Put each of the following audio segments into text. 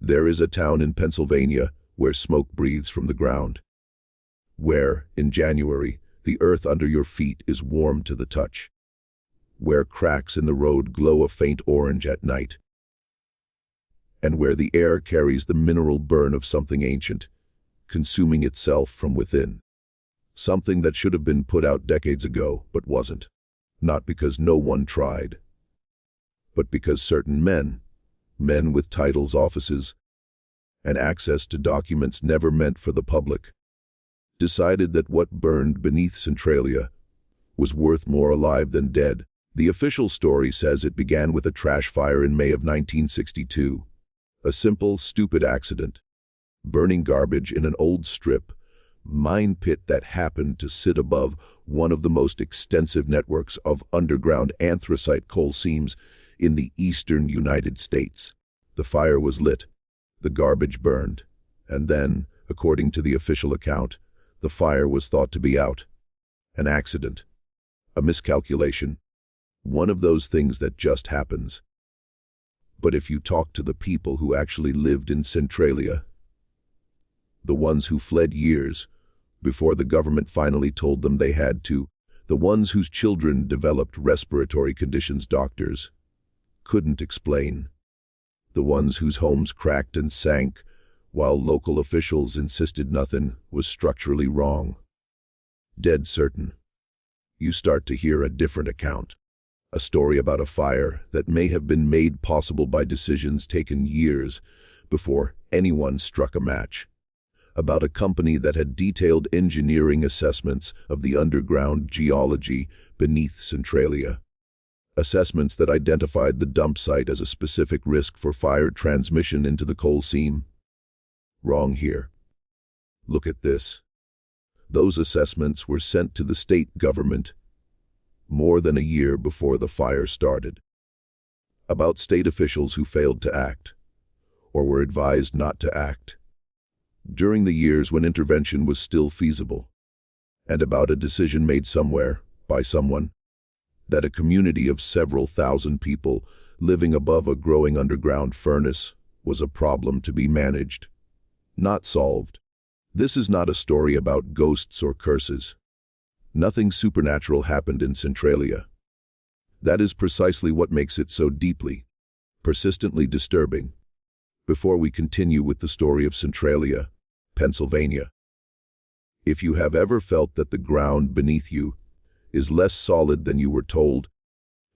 There is a town in Pennsylvania where smoke breathes from the ground, where, in January, the earth under your feet is warm to the touch, where cracks in the road glow a faint orange at night, and where the air carries the mineral burn of something ancient, consuming itself from within. Something that should have been put out decades ago, but wasn't. Not because no one tried, but because certain men with titles, offices, and access to documents never meant for the public, decided that what burned beneath Centralia was worth more alive than dead. The official story says it began with a trash fire in May of 1962. A simple, stupid accident. Burning garbage in an old strip mine pit that happened to sit above one of the most extensive networks of underground anthracite coal seams in the eastern United States. The fire was lit, the garbage burned, and then, according to the official account, the fire was thought to be out. An accident. A miscalculation. One of those things that just happens. But if you talk to the people who actually lived in Centralia, the ones who fled years before the government finally told them they had to, the ones whose children developed respiratory conditions doctors couldn't explain, the ones whose homes cracked and sank while local officials insisted nothing was structurally wrong, dead certain, you start to hear a different account. A story about a fire that may have been made possible by decisions taken years before anyone struck a match. About a company that had detailed engineering assessments of the underground geology beneath Centralia. Assessments that identified the dump site as a specific risk for fire transmission into the coal seam. Wrong here. Look at this. Those assessments were sent to the state government more than a year before the fire started. About state officials who failed to act, or were advised not to act, during the years when intervention was still feasible, and about a decision made somewhere, by someone, that a community of several thousand people living above a growing underground furnace was a problem to be managed, not solved. This is not a story about ghosts or curses. Nothing supernatural happened in Centralia. That is precisely what makes it so deeply, persistently disturbing. Before we continue with the story of Centralia, Pennsylvania, if you have ever felt that the ground beneath you is less solid than you were told,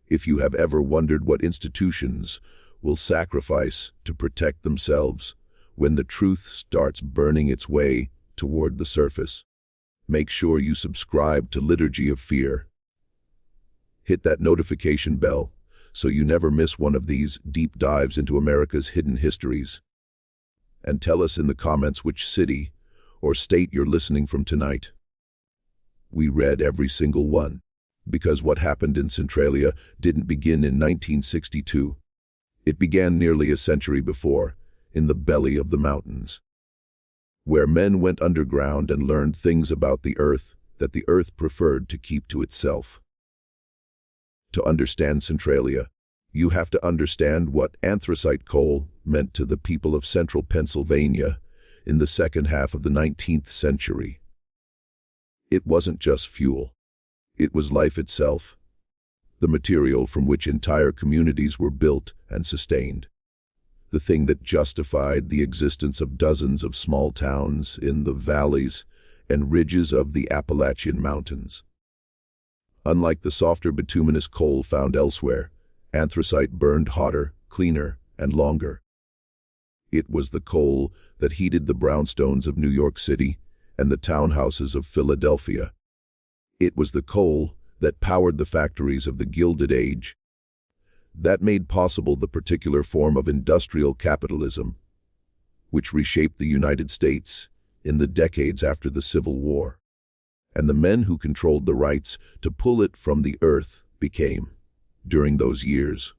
if you have ever wondered what institutions will sacrifice to protect themselves when the truth starts burning its way toward the surface, make sure you subscribe to Liturgy of Fear. Hit that notification bell so you never miss one of these deep dives into America's hidden histories. And tell us in the comments which city or state you're listening from tonight. We read every single one, because what happened in Centralia didn't begin in 1962. It began nearly a century before, in the belly of the mountains, where men went underground and learned things about the earth that the earth preferred to keep to itself. To understand Centralia, you have to understand what anthracite coal meant to the people of central Pennsylvania in the second half of the 19th century. It wasn't just fuel. It was life itself, the material from which entire communities were built and sustained. The thing that justified the existence of dozens of small towns in the valleys and ridges of the Appalachian Mountains. Unlike the softer bituminous coal found elsewhere, anthracite burned hotter, cleaner, and longer. It was the coal that heated the brownstones of New York City and the townhouses of Philadelphia. It was the coal that powered the factories of the Gilded Age, that made possible the particular form of industrial capitalism, which reshaped the United States in the decades after the Civil War. And the men who controlled the rights to pull it from the earth became, during those years,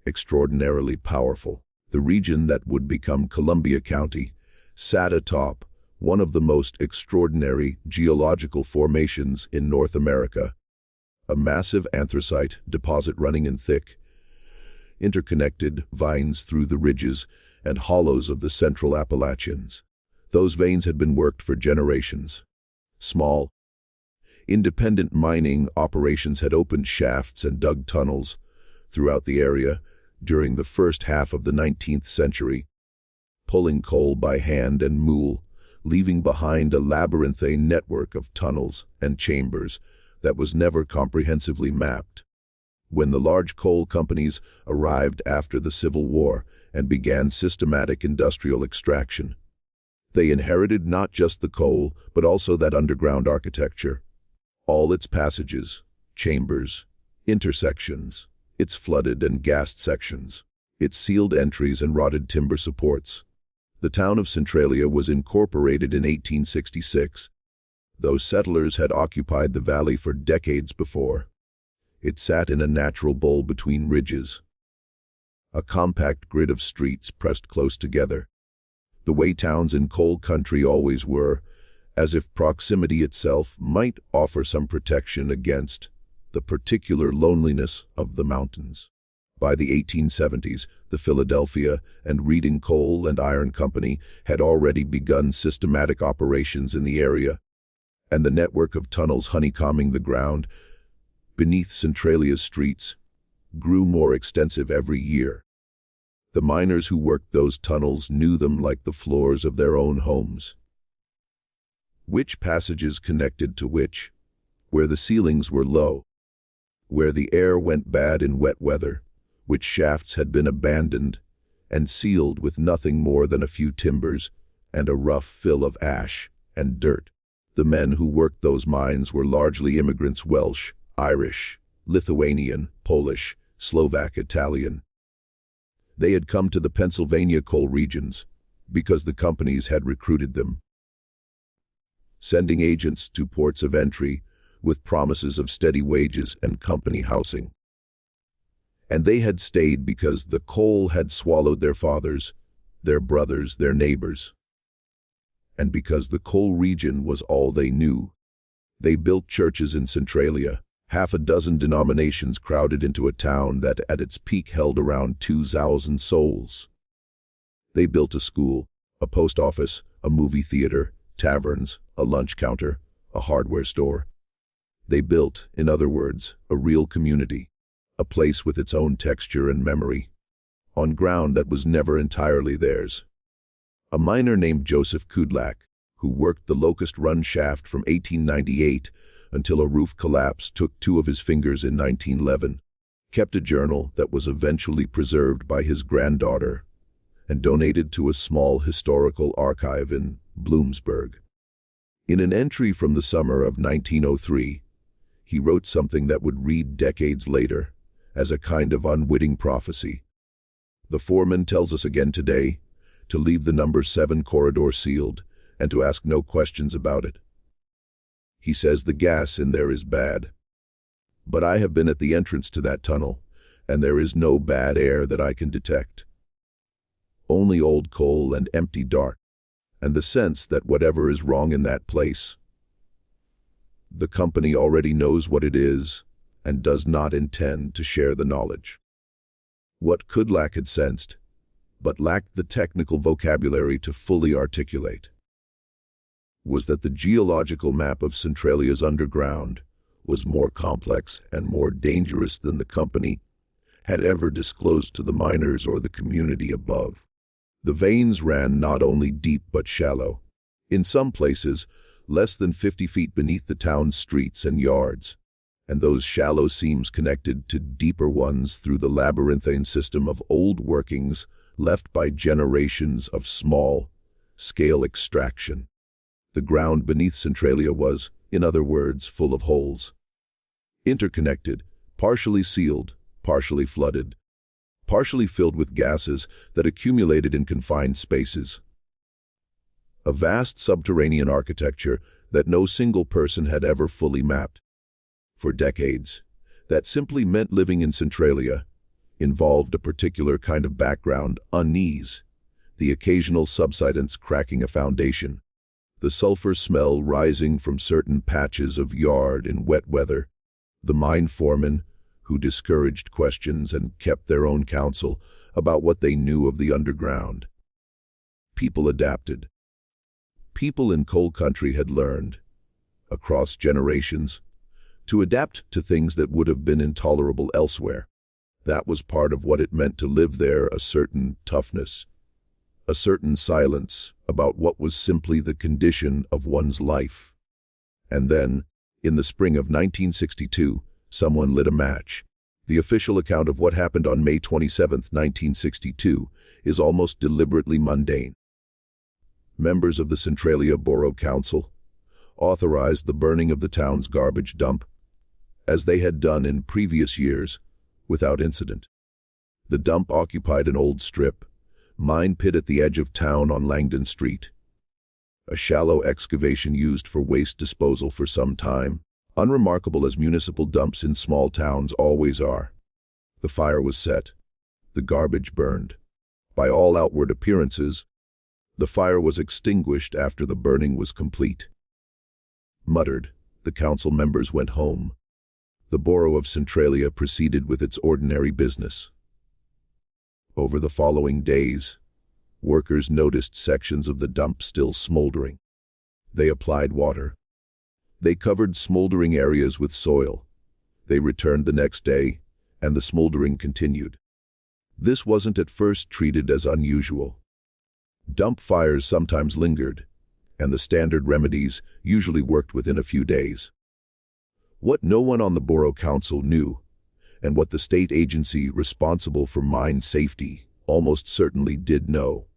extraordinarily powerful. The region that would become Columbia County sat atop one of the most extraordinary geological formations in North America, a massive anthracite deposit running in thick, interconnected vines through the ridges and hollows of the Central Appalachians. Those veins had been worked for generations. Small, independent mining operations had opened shafts and dug tunnels throughout the area during the first half of the 19th century, pulling coal by hand and mule, leaving behind a labyrinthine network of tunnels and chambers that was never comprehensively mapped. When the large coal companies arrived after the Civil War and began systematic industrial extraction, they inherited not just the coal, but also that underground architecture, all its passages, chambers, intersections, its flooded and gassed sections, its sealed entries and rotted timber supports. The town of Centralia was incorporated in 1866, though settlers had occupied the valley for decades before. It sat in a natural bowl between ridges, a compact grid of streets pressed close together, the way towns in coal country always were, as if proximity itself might offer some protection against the particular loneliness of the mountains. By the 1870s, the Philadelphia and Reading Coal and Iron Company had already begun systematic operations in the area, and the network of tunnels honeycombing the ground beneath Centralia's streets grew more extensive every year. The miners who worked those tunnels knew them like the floors of their own homes. Which passages connected to which, where the ceilings were low, where the air went bad in wet weather, which shafts had been abandoned and sealed with nothing more than a few timbers and a rough fill of ash and dirt. The men who worked those mines were largely immigrants: Welsh, Irish, Lithuanian, Polish, Slovak, Italian. They had come to the Pennsylvania coal regions because the companies had recruited them, sending agents to ports of entry with promises of steady wages and company housing. And they had stayed because the coal had swallowed their fathers, their brothers, their neighbors. And because the coal region was all they knew. They built churches in Centralia. Half a dozen denominations crowded into a town that at its peak held around 2,000 souls. They built a school, a post office, a movie theater, taverns, a lunch counter, a hardware store. They built, in other words, a real community, a place with its own texture and memory, on ground that was never entirely theirs. A miner named Joseph Kudlak, who worked the Locust Run shaft from 1898 until a roof collapse took 2 of his fingers in 1911, kept a journal that was eventually preserved by his granddaughter and donated to a small historical archive in Bloomsburg. In an entry from the summer of 1903, he wrote something that would read decades later as a kind of unwitting prophecy. The foreman tells us again today to leave the number 7 corridor sealed and to ask no questions about it. He says the gas in there is bad. But I have been at the entrance to that tunnel, and there is no bad air that I can detect. Only old coal and empty dark, and the sense that whatever is wrong in that place, the company already knows what it is and does not intend to share the knowledge. What Kudlak had sensed, but lacked the technical vocabulary to fully articulate, was that the geological map of Centralia's underground was more complex and more dangerous than the company had ever disclosed to the miners or the community above. The veins ran not only deep but shallow, in some places less than 50 feet beneath the town's streets and yards, and those shallow seams connected to deeper ones through the labyrinthine system of old workings left by generations of small-scale extraction. The ground beneath Centralia was, in other words, full of holes, interconnected, partially sealed, partially flooded, partially filled with gases that accumulated in confined spaces. A vast subterranean architecture that no single person had ever fully mapped. For decades, that simply meant living in Centralia involved a particular kind of background, unease, the occasional subsidence cracking a foundation, the sulfur smell rising from certain patches of yard in wet weather, the mine foreman who discouraged questions and kept their own counsel about what they knew of the underground. People adapted. People in coal country had learned, across generations, to adapt to things that would have been intolerable elsewhere. That was part of what it meant to live there, a certain toughness, a certain silence about what was simply the condition of one's life. And then, in the spring of 1962, someone lit a match. The official account of what happened on May 27, 1962, is almost deliberately mundane. Members of the Centralia Borough Council authorized the burning of the town's garbage dump, as they had done in previous years, without incident. The dump occupied an old strip, mine pit at the edge of town on Langdon Street. A shallow excavation used for waste disposal for some time, unremarkable as municipal dumps in small towns always are. The fire was set. The garbage burned. By all outward appearances, the fire was extinguished after the burning was complete. Muttered, the council members went home. The borough of Centralia proceeded with its ordinary business. Over the following days, workers noticed sections of the dump still smoldering. They applied water. They covered smoldering areas with soil. They returned the next day, and the smoldering continued. This wasn't at first treated as unusual. Dump fires sometimes lingered, and the standard remedies usually worked within a few days. What no one on the Borough Council knew, and what the state agency responsible for mine safety almost certainly did know,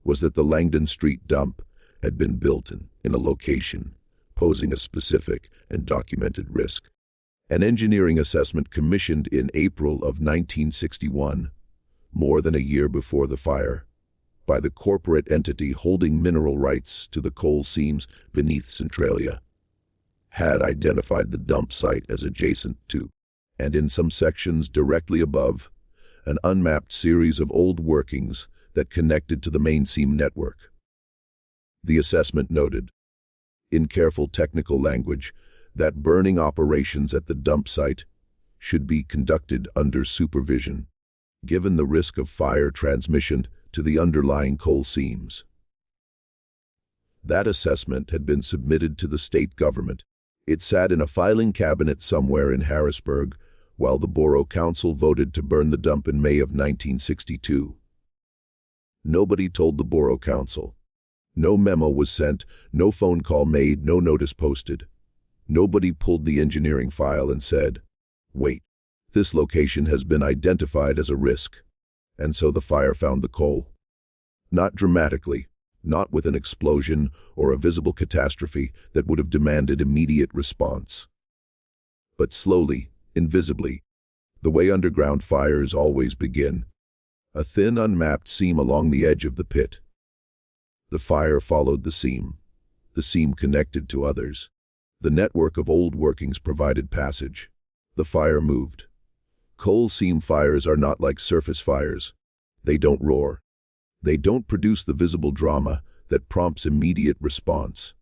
was that the Langdon Street dump had been built in a location posing a specific and documented risk. An engineering assessment commissioned in April of 1961, more than a year before the fire, by the corporate entity holding mineral rights to the coal seams beneath Centralia, had identified the dump site as adjacent to, and in some sections directly above, an unmapped series of old workings that connected to the main seam network. The assessment noted, in careful technical language, that burning operations at the dump site should be conducted under supervision, given the risk of fire transmission to the underlying coal seams. That assessment had been submitted to the state government. It sat in a filing cabinet somewhere in Harrisburg, while the Borough Council voted to burn the dump in May of 1962. Nobody told the Borough Council. No memo was sent, no phone call made, no notice posted. Nobody pulled the engineering file and said, "Wait, this location has been identified as a risk." And so the fire found the coal. Not dramatically, not with an explosion or a visible catastrophe that would have demanded immediate response. But slowly, invisibly, the way underground fires always begin, a thin unmapped seam along the edge of the pit. The fire followed the seam connected to others. The network of old workings provided passage. The fire moved. Coal seam fires are not like surface fires. They don't roar. They don't produce the visible drama that prompts immediate response.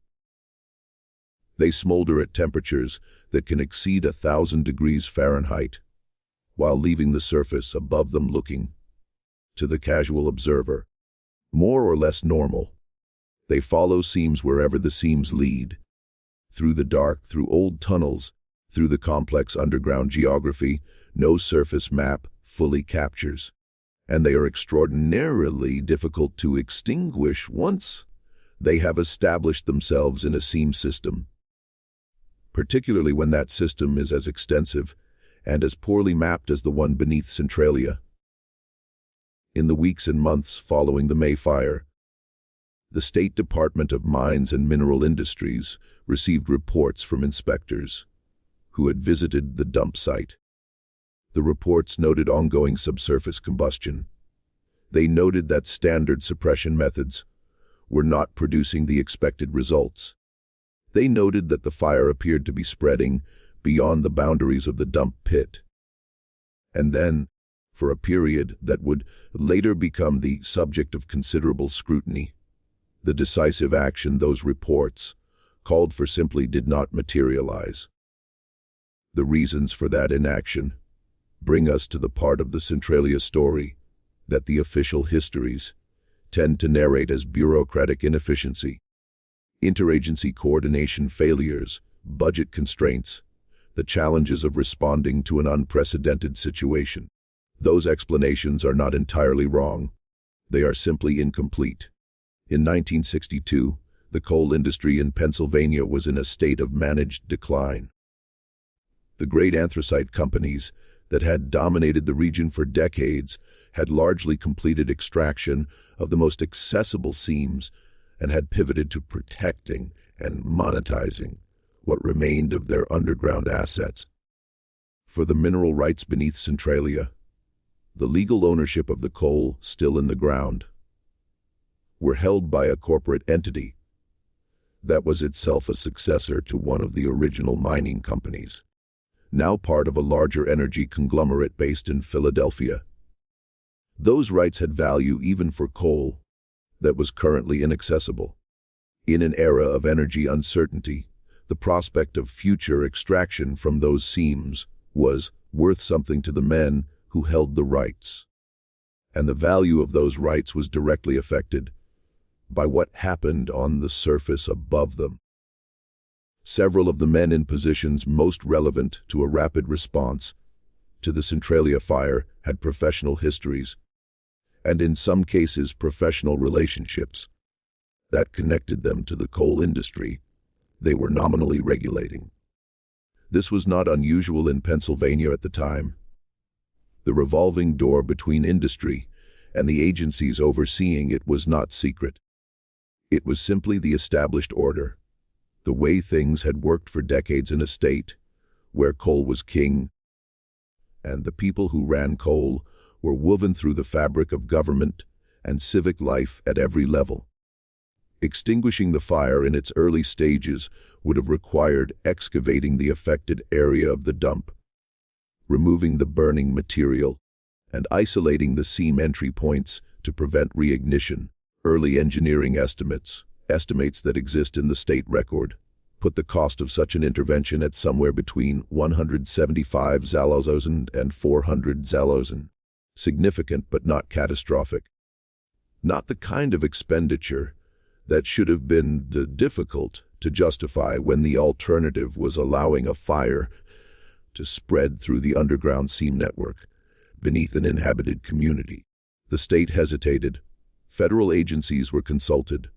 They smolder at temperatures that can exceed 1,000 degrees Fahrenheit, while leaving the surface above them looking, to the casual observer, more or less normal. They follow seams wherever the seams lead, through the dark, through old tunnels, through the complex underground geography no surface map fully captures. And they are extraordinarily difficult to extinguish once they have established themselves in a seam system, particularly when that system is as extensive and as poorly mapped as the one beneath Centralia. In the weeks and months following the May fire, the State Department of Mines and Mineral Industries received reports from inspectors who had visited the dump site. The reports noted ongoing subsurface combustion. They noted that standard suppression methods were not producing the expected results. They noted that the fire appeared to be spreading beyond the boundaries of the dump pit. And then, for a period that would later become the subject of considerable scrutiny, the decisive action those reports called for simply did not materialize. The reasons for that inaction bring us to the part of the Centralia story that the official histories tend to narrate as bureaucratic inefficiency, interagency coordination failures, budget constraints, the challenges of responding to an unprecedented situation. Those explanations are not entirely wrong. They are simply incomplete. In 1962, the coal industry in Pennsylvania was in a state of managed decline. The great anthracite companies that had dominated the region for decades had largely completed extraction of the most accessible seams and had pivoted to protecting and monetizing what remained of their underground assets. For the mineral rights beneath Centralia, the legal ownership of the coal still in the ground, were held by a corporate entity that was itself a successor to one of the original mining companies, now part of a larger energy conglomerate based in Philadelphia. Those rights had value even for coal that was currently inaccessible. In an era of energy uncertainty, the prospect of future extraction from those seams was worth something to the men who held the rights. And the value of those rights was directly affected by what happened on the surface above them. Several of the men in positions most relevant to a rapid response to the Centralia fire had professional histories, and in some cases professional relationships, that connected them to the coal industry they were nominally regulating. This was not unusual in Pennsylvania at the time. The revolving door between industry and the agencies overseeing it was not secret. It was simply the established order, the way things had worked for decades in a state where coal was king, and the people who ran coal were woven through the fabric of government and civic life at every level. Extinguishing the fire in its early stages would have required excavating the affected area of the dump, removing the burning material, and isolating the seam entry points to prevent reignition. Early engineering estimates that exist in the state record, put the cost of such an intervention at somewhere between 175 zalozen and 400 zalozen. Significant but not catastrophic. Not the kind of expenditure that should have been difficult to justify when the alternative was allowing a fire to spread through the underground seam network beneath an inhabited community. The state hesitated. Federal agencies were consulted.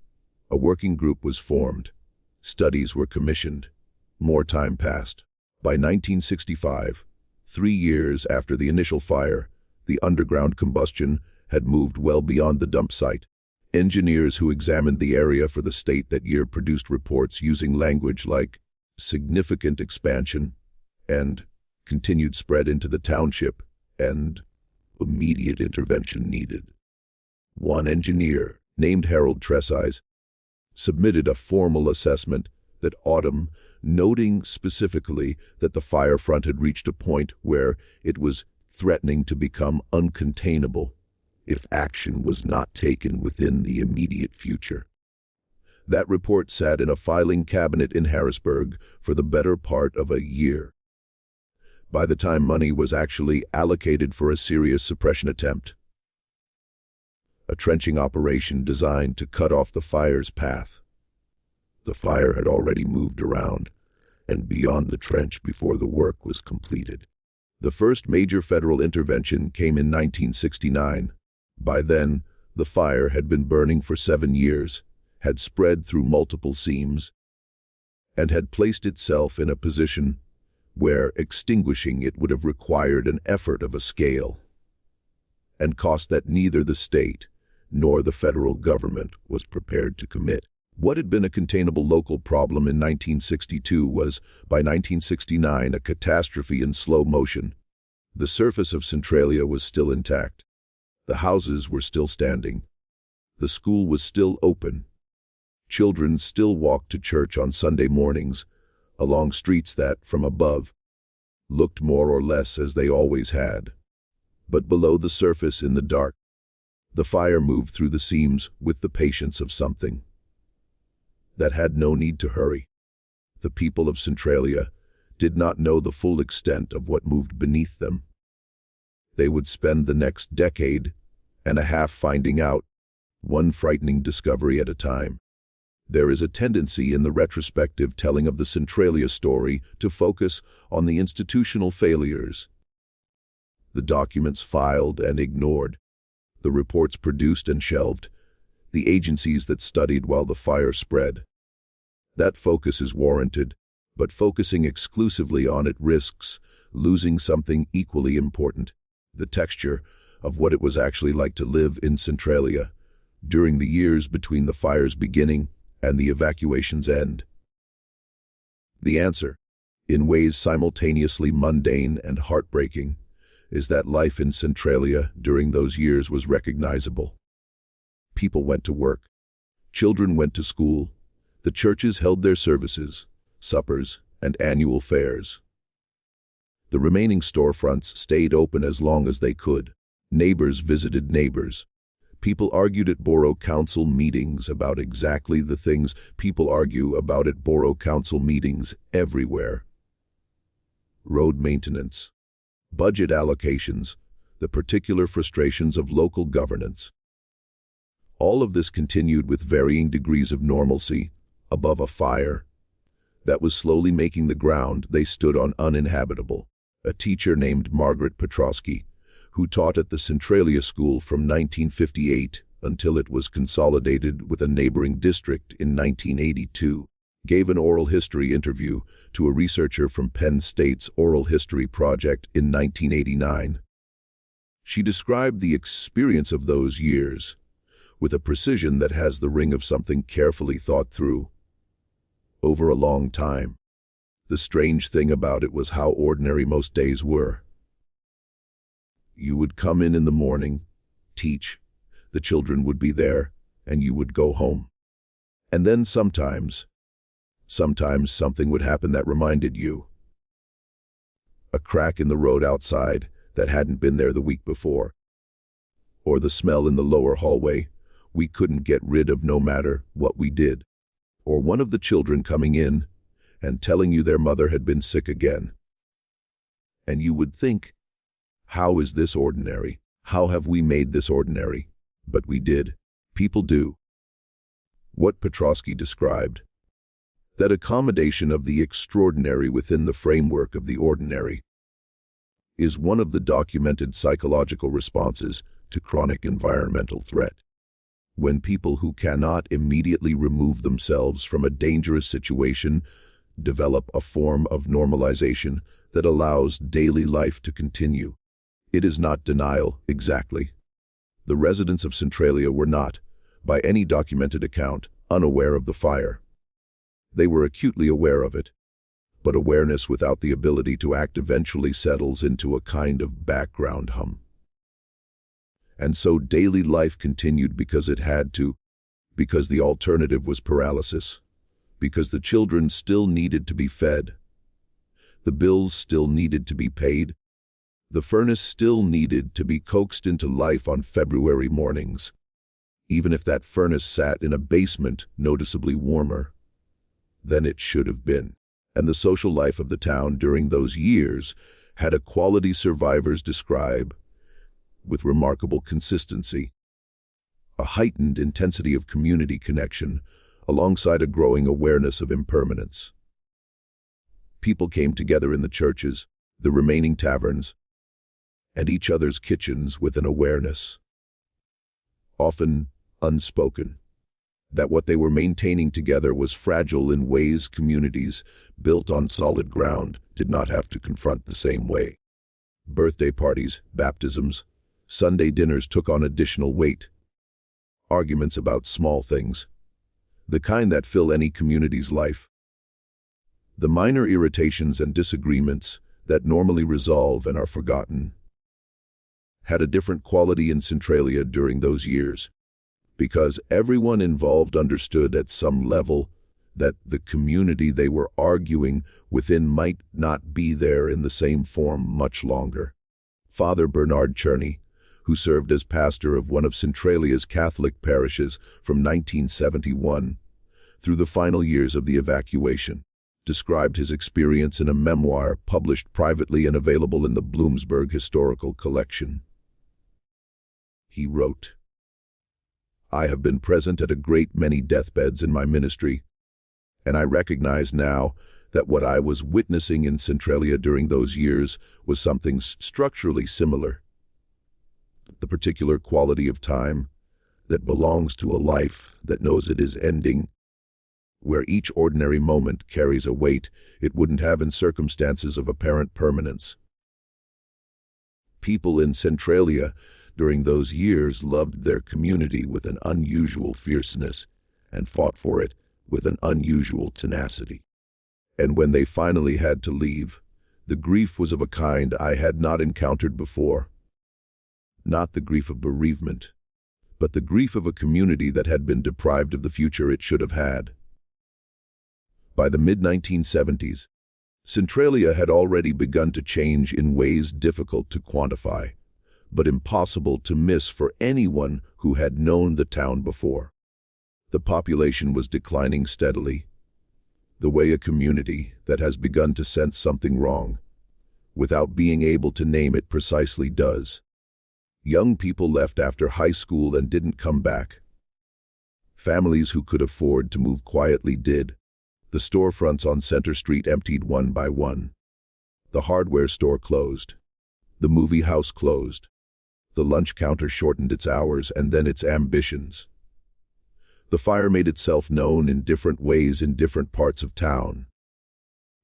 A working group was formed. Studies were commissioned. More time passed. By 1965, 3 years after the initial fire, the underground combustion had moved well beyond the dump site. Engineers who examined the area for the state that year produced reports using language like significant expansion and continued spread into the township and immediate intervention needed. One engineer, named Harold Tresize, submitted a formal assessment that autumn, noting specifically that the fire front had reached a point where it was threatening to become uncontainable if action was not taken within the immediate future. That report sat in a filing cabinet in Harrisburg for the better part of a year. By the time money was actually allocated for a serious suppression attempt, a trenching operation designed to cut off the fire's path, the fire had already moved around and beyond the trench before the work was completed. The first major federal intervention came in 1969. By then, the fire had been burning for 7 years, had spread through multiple seams, and had placed itself in a position where extinguishing it would have required an effort of a scale and cost that neither the state nor the federal government was prepared to commit. What had been a containable local problem in 1962 was, by 1969, a catastrophe in slow motion. The surface of Centralia was still intact. The houses were still standing. The school was still open. Children still walked to church on Sunday mornings, along streets that, from above, looked more or less as they always had. But below the surface in the dark, the fire moved through the seams with the patience of something that had no need to hurry. The people of Centralia did not know the full extent of what moved beneath them. They would spend the next decade and a half finding out, one frightening discovery at a time. There is a tendency in the retrospective telling of the Centralia story to focus on the institutional failures. The documents filed and ignored, the reports produced and shelved, the agencies that studied while the fire spread. That focus is warranted, but focusing exclusively on it risks losing something equally important, the texture of what it was actually like to live in Centralia during the years between the fire's beginning and the evacuation's end. The answer, in ways simultaneously mundane and heartbreaking, is that life in Centralia during those years was recognizable. People went to work. Children went to school. The churches held their services, suppers, and annual fairs. The remaining storefronts stayed open as long as they could. Neighbors visited neighbors. People argued at borough council meetings about exactly the things people argue about at borough council meetings everywhere. Road maintenance, budget allocations, the particular frustrations of local governance. All of this continued with varying degrees of normalcy above a fire that was slowly making the ground they stood on uninhabitable. A teacher named Margaret Petrosky, who taught at the Centralia School from 1958 until it was consolidated with a neighboring district in 1982, gave an oral history interview to a researcher from Penn State's Oral History Project in 1989. She described the experience of those years with a precision that has the ring of something carefully thought through over a long time. The strange thing about it was how ordinary most days were. You would come in the morning, teach, the children would be there, and you would go home. And then sometimes something would happen that reminded you. A crack in the road outside that hadn't been there the week before. Or the smell in the lower hallway we couldn't get rid of no matter what we did. Or one of the children coming in and telling you their mother had been sick again. And you would think, how is this ordinary? How have we made this ordinary? But we did. People do. What Petrosky described, that accommodation of the extraordinary within the framework of the ordinary, is one of the documented psychological responses to chronic environmental threat. When people who cannot immediately remove themselves from a dangerous situation develop a form of normalization that allows daily life to continue. It is not denial, exactly. The residents of Centralia were not, by any documented account, unaware of the fire. They were acutely aware of it, but awareness without the ability to act eventually settles into a kind of background hum. And so daily life continued because it had to, because the alternative was paralysis, because the children still needed to be fed, the bills still needed to be paid, the furnace still needed to be coaxed into life on February mornings, even if that furnace sat in a basement noticeably warmer than it should have been. And the social life of the town during those years had a quality survivors describe with remarkable consistency, a heightened intensity of community connection alongside a growing awareness of impermanence. People came together in the churches, the remaining taverns, and each other's kitchens with an awareness, often unspoken, that what they were maintaining together was fragile in ways communities built on solid ground did not have to confront the same way. Birthday parties, baptisms, Sunday dinners took on additional weight. Arguments about small things, the kind that fill any community's life. The minor irritations and disagreements that normally resolve and are forgotten had a different quality in Centralia during those years, because everyone involved understood at some level that the community they were arguing within might not be there in the same form much longer. Father Bernard Cherney, who served as pastor of one of Centralia's Catholic parishes from 1971 through the final years of the evacuation, described his experience in a memoir published privately and available in the Bloomsburg Historical Collection. He wrote, "I have been present at a great many deathbeds in my ministry, and I recognize now that what I was witnessing in Centralia during those years was something structurally similar. The particular quality of time that belongs to a life that knows it is ending, where each ordinary moment carries a weight it wouldn't have in circumstances of apparent permanence. People in Centralia during those years loved their community with an unusual fierceness and fought for it with an unusual tenacity. And when they finally had to leave, the grief was of a kind I had not encountered before. Not the grief of bereavement, but the grief of a community that had been deprived of the future it should have had." By the mid-1970s, Centralia had already begun to change in ways difficult to quantify, but impossible to miss for anyone who had known the town before. The population was declining steadily, the way a community that has begun to sense something wrong, without being able to name it precisely, does. Young people left after high school and didn't come back. Families who could afford to move quietly did. The storefronts on Center Street emptied one by one. The hardware store closed. The movie house closed. The lunch counter shortened its hours and then its ambitions. The fire made itself known in different ways in different parts of town.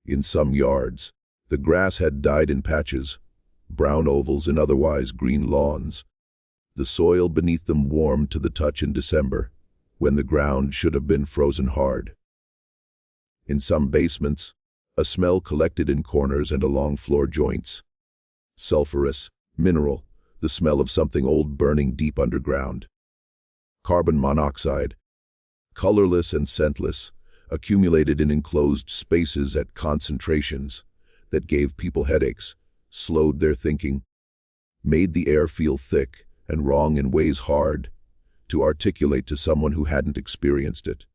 In some yards, the grass had died in patches, brown ovals in otherwise green lawns. The soil beneath them warmed to the touch in December, when the ground should have been frozen hard. In some basements, a smell collected in corners and along floor joints. Sulfurous, mineral, the smell of something old burning deep underground. Carbon monoxide, colorless and scentless, accumulated in enclosed spaces at concentrations that gave people headaches, slowed their thinking, made the air feel thick and wrong in ways hard to articulate to someone who hadn't experienced it.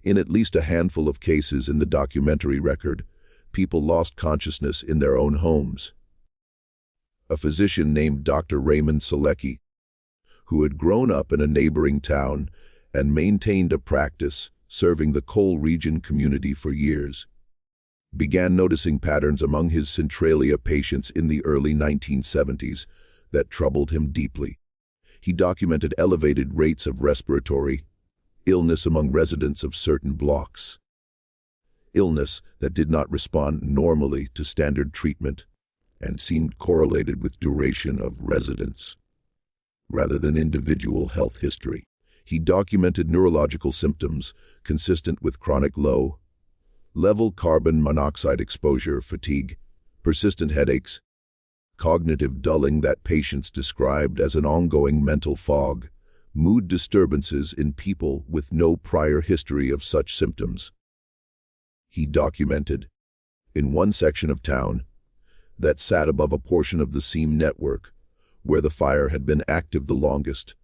In at least a handful of cases in the documentary record, people lost consciousness in their own homes. A physician named Dr. Raymond Selecki, who had grown up in a neighboring town and maintained a practice serving the coal region community for years, began noticing patterns among his Centralia patients in the early 1970s that troubled him deeply. He documented elevated rates of respiratory illness among residents of certain blocks. Illness that did not respond normally to standard treatment and seemed correlated with duration of residence, rather than individual health history. He documented neurological symptoms consistent with chronic low-level carbon monoxide exposure, fatigue, persistent headaches, cognitive dulling that patients described as an ongoing mental fog, mood disturbances in people with no prior history of such symptoms. He documented, in one section of town that sat above a portion of the seam network where the fire had been active the longest,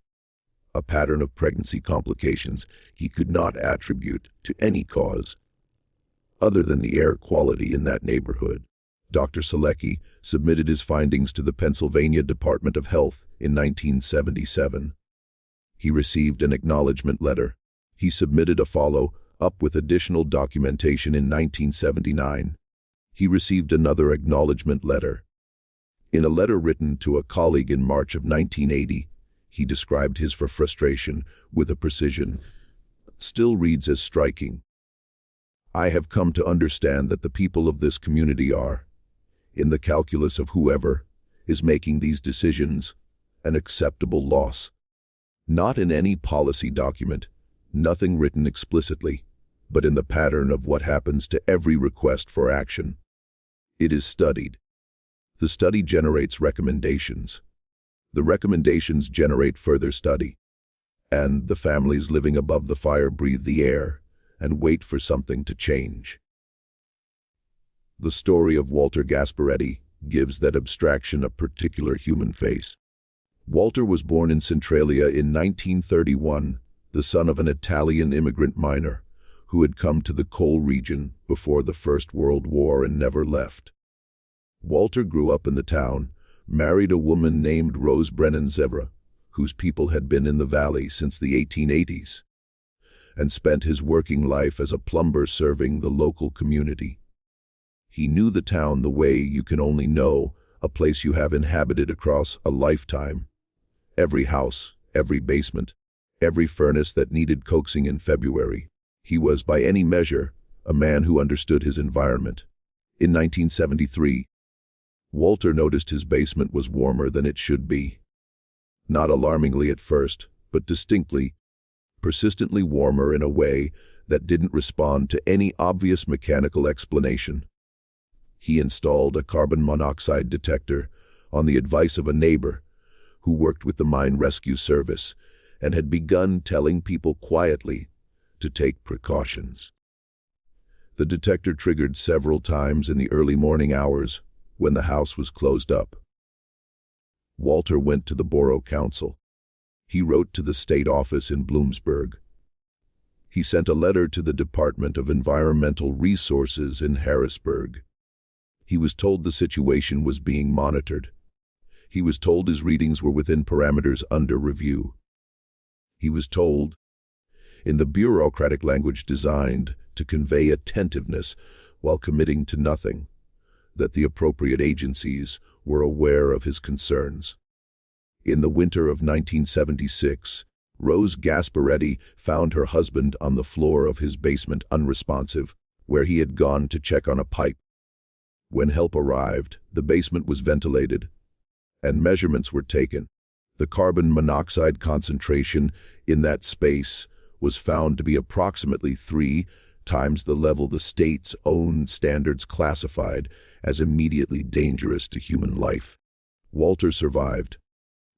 a pattern of pregnancy complications he could not attribute to any cause other than the air quality in that neighborhood. Dr. Selecki submitted his findings to the Pennsylvania Department of Health in 1977. He received an acknowledgement letter. He submitted a follow-up with additional documentation in 1979. He received another acknowledgement letter. In a letter written to a colleague in March of 1980, he described his frustration with a precision still reads as striking. "I have come to understand that the people of this community are, in the calculus of whoever is making these decisions, an acceptable loss. Not in any policy document, nothing written explicitly, but in the pattern of what happens to every request for action. It is studied. The study generates recommendations. The recommendations generate further study. And the families living above the fire breathe the air and wait for something to change." The story of Walter Gasparetti gives that abstraction a particular human face. Walter was born in Centralia in 1931, the son of an Italian immigrant miner who had come to the coal region before the First World War and never left. Walter grew up in the town, married a woman named Rose Brennan Zevra, whose people had been in the valley since the 1880s, and spent his working life as a plumber serving the local community. He knew the town the way you can only know a place you have inhabited across a lifetime. Every house, every basement, every furnace that needed coaxing in February. He was, by any measure, a man who understood his environment. In 1973, Walter noticed his basement was warmer than it should be. Not alarmingly at first, but distinctly, persistently warmer in a way that didn't respond to any obvious mechanical explanation. He installed a carbon monoxide detector on the advice of a neighbor who worked with the mine rescue service and had begun telling people quietly to take precautions. The detector triggered several times in the early morning hours when the house was closed up. Walter went to the borough council. He wrote to the state office in Bloomsburg. He sent a letter to the Department of Environmental Resources in Harrisburg. He was told the situation was being monitored. He was told his readings were within parameters under review. He was told, in the bureaucratic language designed to convey attentiveness while committing to nothing, that the appropriate agencies were aware of his concerns. In the winter of 1976, Rose Gasparetti found her husband on the floor of his basement unresponsive, where he had gone to check on a pipe. When help arrived, the basement was ventilated, and measurements were taken. The carbon monoxide concentration in that space was found to be approximately 3 times the level the state's own standards classified as immediately dangerous to human life. Walter survived.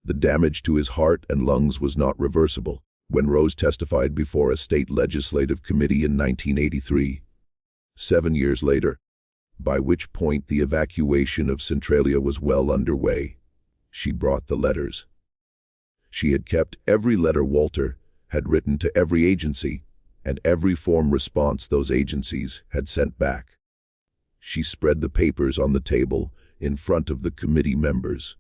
The damage to his heart and lungs was not reversible. When Rose testified before a state legislative committee in 1983, 7 years later, by which point the evacuation of Centralia was well underway, she brought the letters. She had kept every letter Walter had written to every agency and every form response those agencies had sent back. She spread the papers on the table in front of the committee members.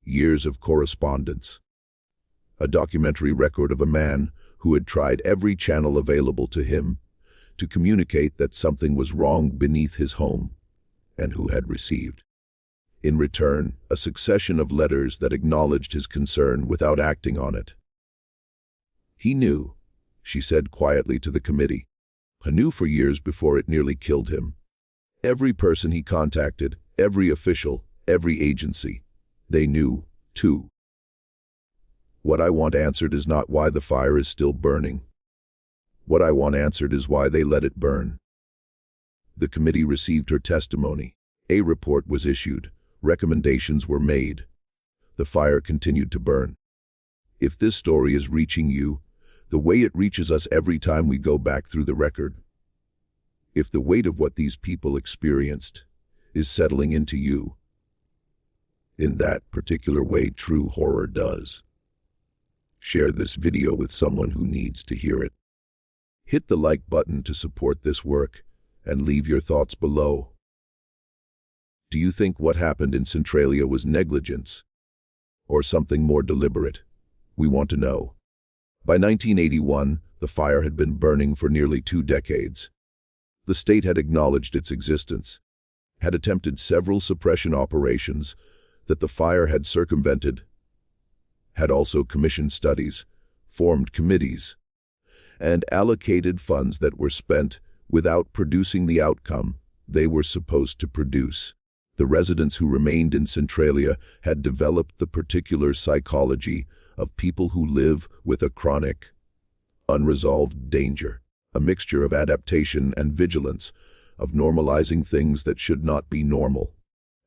Years of correspondence. A documentary record of a man who had tried every channel available to him to communicate that something was wrong beneath his home, and who had received, in return, a succession of letters that acknowledged his concern without acting on it. He knew, she said quietly to the committee. He knew for years before it nearly killed him. Every person he contacted, every official, every agency, they knew, too. What I want answered is not why the fire is still burning. What I want answered is why they let it burn. The committee received her testimony. A report was issued. Recommendations were made. The fire continued to burn. If this story is reaching you, the way it reaches us every time we go back through the record, if the weight of what these people experienced is settling into you, in that particular way true horror does, share this video with someone who needs to hear it. Hit the like button to support this work and leave your thoughts below. Do you think what happened in Centralia was negligence or something more deliberate? We want to know. By 1981, the fire had been burning for nearly 2 decades. The state had acknowledged its existence, had attempted several suppression operations that the fire had circumvented, had also commissioned studies, formed committees, and allocated funds that were spent without producing the outcome they were supposed to produce. The residents who remained in Centralia had developed the particular psychology of people who live with a chronic, unresolved danger, a mixture of adaptation and vigilance, of normalizing things that should not be normal.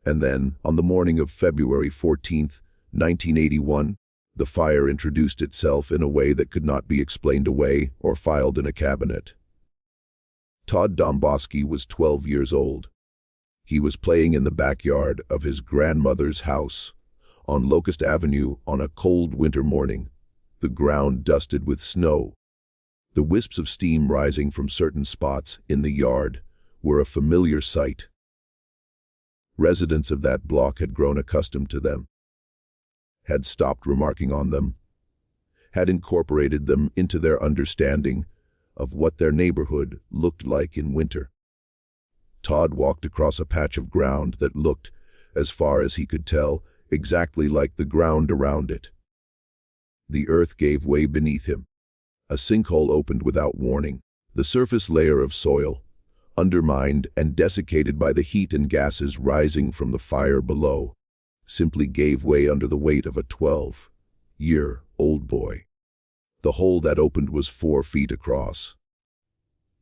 And then, on the morning of February 14, 1981, the fire introduced itself in a way that could not be explained away or filed in a cabinet. Todd Domboski was 12 years old. He was playing in the backyard of his grandmother's house on Locust Avenue on a cold winter morning, the ground dusted with snow. The wisps of steam rising from certain spots in the yard were a familiar sight. Residents of that block had grown accustomed to them, had stopped remarking on them, had incorporated them into their understanding of what their neighborhood looked like in winter. Todd walked across a patch of ground that looked, as far as he could tell, exactly like the ground around it. The earth gave way beneath him. A sinkhole opened without warning. The surface layer of soil, undermined and desiccated by the heat and gases rising from the fire below, simply gave way under the weight of a 12-year-old boy. The hole that opened was 4 feet across.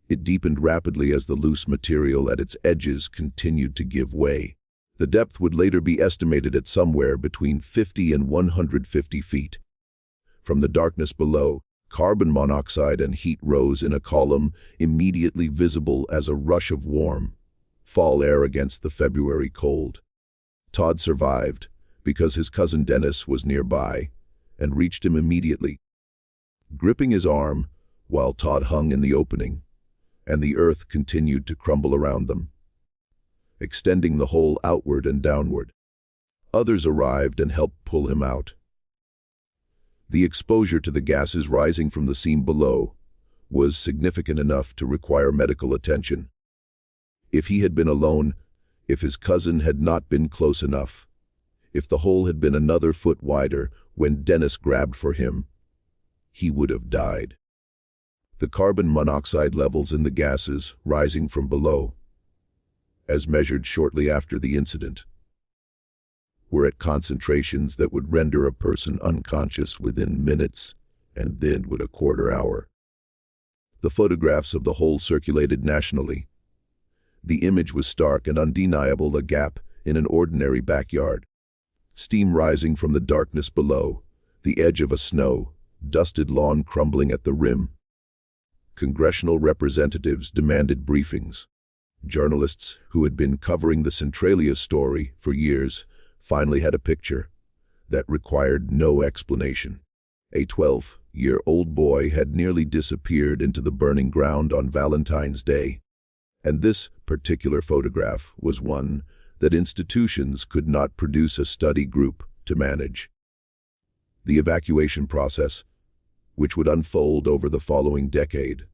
It deepened rapidly as the loose material at its edges continued to give way. The depth would later be estimated at somewhere between 50 and 150 feet. From the darkness below, carbon monoxide and heat rose in a column immediately visible as a rush of warm, fall air against the February cold. Todd survived because his cousin Dennis was nearby and reached him immediately, gripping his arm while Todd hung in the opening, and the earth continued to crumble around them, extending the hole outward and downward. Others arrived and helped pull him out. The exposure to the gases rising from the seam below was significant enough to require medical attention. If he had been alone, if his cousin had not been close enough, if the hole had been another foot wider when Dennis grabbed for him, he would have died. The carbon monoxide levels in the gases rising from below, as measured shortly after the incident, were at concentrations that would render a person unconscious within minutes and then within a quarter hour. The photographs of the hole circulated nationally. The image was stark and undeniable, a gap in an ordinary backyard. Steam rising from the darkness below, the edge of a snow-dusted lawn crumbling at the rim. Congressional representatives demanded briefings. Journalists who had been covering the Centralia story for years finally had a picture that required no explanation. A 12-year-old boy had nearly disappeared into the burning ground on Valentine's Day, and this particular photograph was one that institutions could not produce a study group to manage. The evacuation process, which would unfold over the following decade,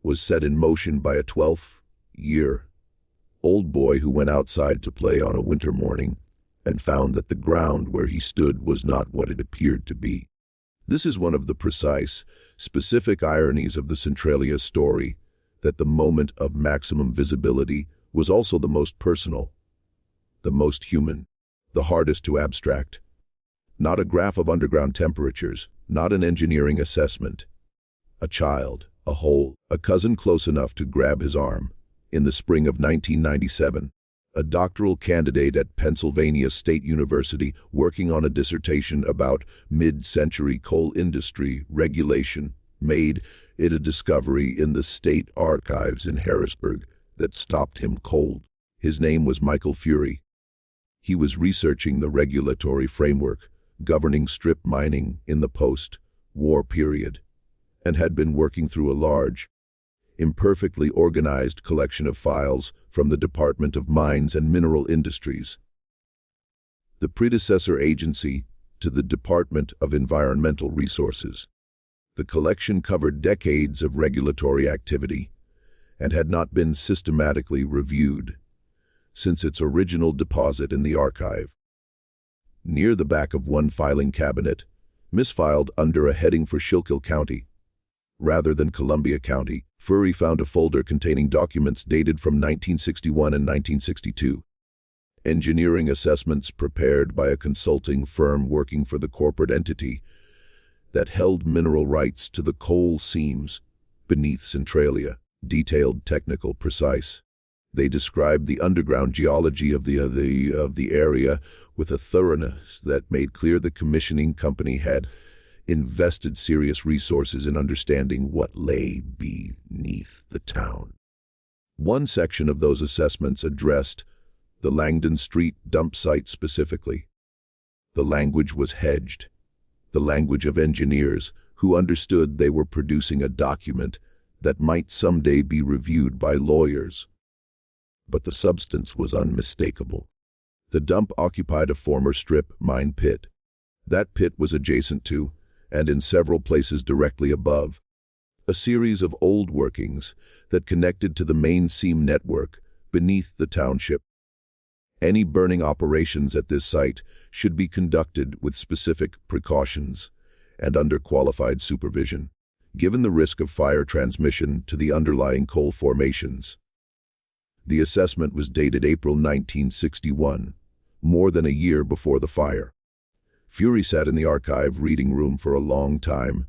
was set in motion by a 12-year-old boy who went outside to play on a winter morning and found that the ground where he stood was not what it appeared to be. This is one of the precise, specific ironies of the Centralia story, that the moment of maximum visibility was also the most personal, the most human, the hardest to abstract. Not a graph of underground temperatures, not an engineering assessment. A child, a hole, a cousin close enough to grab his arm. In the spring of 1997, a doctoral candidate at Pennsylvania State University working on a dissertation about mid-century coal industry regulation made it a discovery in the state archives in Harrisburg that stopped him cold. His name was Michael Fury. He was researching the regulatory framework governing strip mining in the post-war period, and had been working through a large, imperfectly organized collection of files from the Department of Mines and Mineral Industries, the predecessor agency to the Department of Environmental Resources. The collection covered decades of regulatory activity and had not been systematically reviewed since its original deposit in the archive. Near the back of one filing cabinet, misfiled under a heading for Schuylkill County, rather than Columbia County, Fury found a folder containing documents dated from 1961 and 1962. Engineering assessments prepared by a consulting firm working for the corporate entity that held mineral rights to the coal seams beneath Centralia, detailed, technical, precise. They described the underground geology of the area with a thoroughness that made clear the commissioning company had invested serious resources in understanding what lay beneath the town. One section of those assessments addressed the Langdon Street dump site specifically. The language was hedged, the language of engineers, who understood they were producing a document that might someday be reviewed by lawyers. But the substance was unmistakable. The dump occupied a former strip mine pit. That pit was adjacent to, and in several places directly above, a series of old workings that connected to the main seam network beneath the township. Any burning operations at this site should be conducted with specific precautions and under qualified supervision, given the risk of fire transmission to the underlying coal formations. The assessment was dated April 1961, more than a year before the fire. Fury sat in the archive reading room for a long time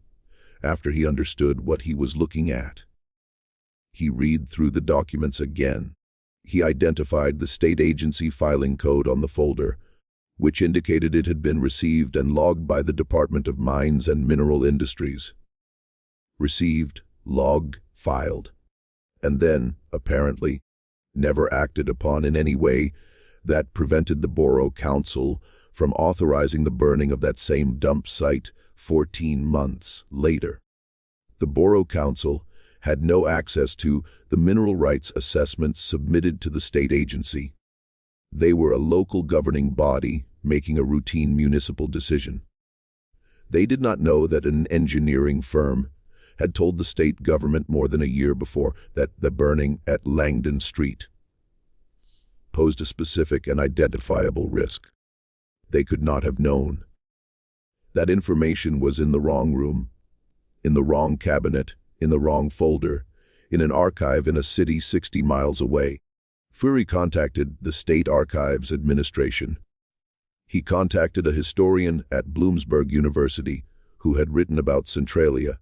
after he understood what he was looking at. He read through the documents again. He identified the state agency filing code on the folder, which indicated it had been received and logged by the Department of Mines and Mineral Industries. Received, logged, filed, and then, apparently, never acted upon in any way that prevented the Borough Council from authorizing the burning of that same dump site 14 months later. The Borough Council had no access to the mineral rights assessments submitted to the state agency. They were a local governing body making a routine municipal decision. They did not know that an engineering firm had told the state government more than a year before that the burning at Langdon Street posed a specific and identifiable risk. They could not have known. That information was in the wrong room, in the wrong cabinet, in the wrong folder, in an archive in a city 60 miles away. Fury contacted the State Archives Administration. He contacted a historian at Bloomsburg University who had written about Centralia.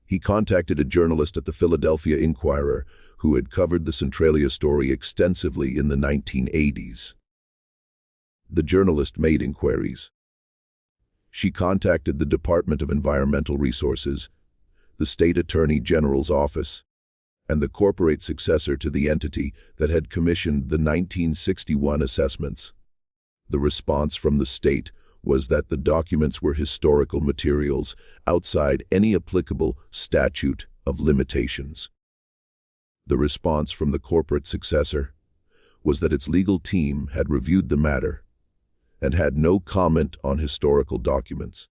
He contacted a journalist at the Philadelphia Inquirer who had covered the Centralia story extensively in the 1980s. The journalist made inquiries. She contacted the Department of Environmental Resources, the State Attorney General's office, and the corporate successor to the entity that had commissioned the 1961 assessments. The response from the state was that the documents were historical materials outside any applicable statute of limitations. The response from the corporate successor was that its legal team had reviewed the matter and had no comment on historical documents.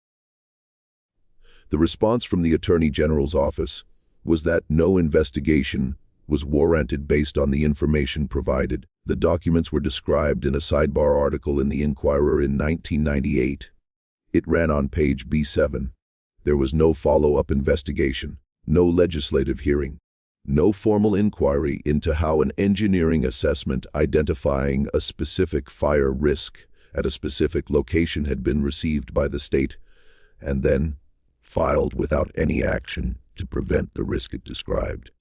The response from the Attorney General's office was that no investigation was warranted based on the information provided. The documents were described in a sidebar article in the Inquirer in 1998. It ran on page B7. There was no follow-up investigation, no legislative hearing, no formal inquiry into how an engineering assessment identifying a specific fire risk at a specific location had been received by the state, and then filed without any action to prevent the risk it described.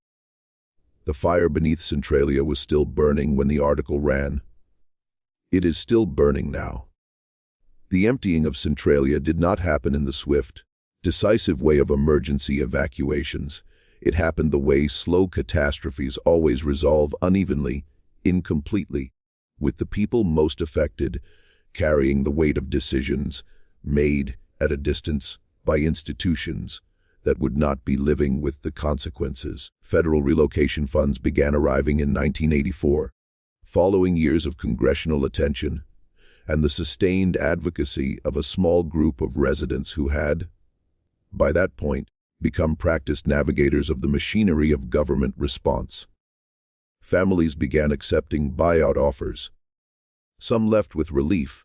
The fire beneath Centralia was still burning when the article ran. It is still burning now. The emptying of Centralia did not happen in the swift, decisive way of emergency evacuations. It happened the way slow catastrophes always resolve unevenly, incompletely, with the people most affected carrying the weight of decisions made at a distance by institutions that would not be living with the consequences. Federal relocation funds began arriving in 1984, following years of congressional attention and the sustained advocacy of a small group of residents who had, by that point, become practiced navigators of the machinery of government response. Families began accepting buyout offers. Some left with relief,